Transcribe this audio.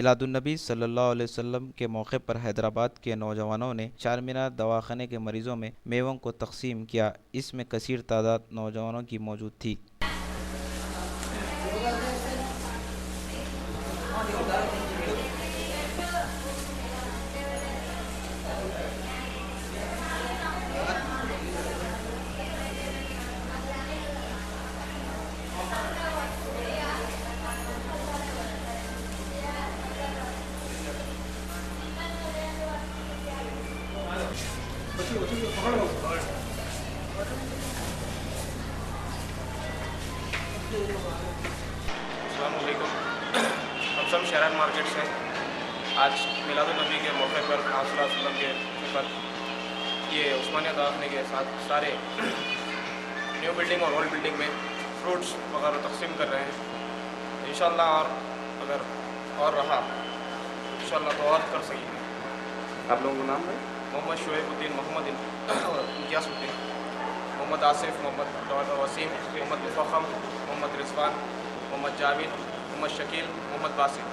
मिलाद उन नबी सल्लल्लाहु अलैहि वसल्लम के मौके पर हैदराबाद के नौजवानों ने चारमीनार दवाखाने के मरीजों में मेवों को तकसीम किया। इसमें कसीर तादाद नौजवानों की मौजूद थी। अस्सलामुअलैकुम। हम सब शहर मार्केट से आज मिलाद उन नबी के मौके पर आप सल्लल्लाहु अलैहि वसल्लम के पर ये उस्मानिया दवाखाने के साथ सारे न्यू बिल्डिंग और ओल्ड बिल्डिंग में फ्रूट्स वगैरह तकसीम कर रहे हैं। इंशाल्लाह और अगर और रहा इंशाल्लाह तो और कर सकेंगे। आप लोगों का नाम है? मोहम्मद शुएबुद्दीन, मोहम्मद इम्तियाज़ुद्दीन, मोहम्मद आसिफ, मोहम्मद वसीम, मोहम्मद मुफख्खम, मोहम्मद रिजवान, मोहम्मद जावेद, मोहम्मद शकील, मोहम्मद बासित।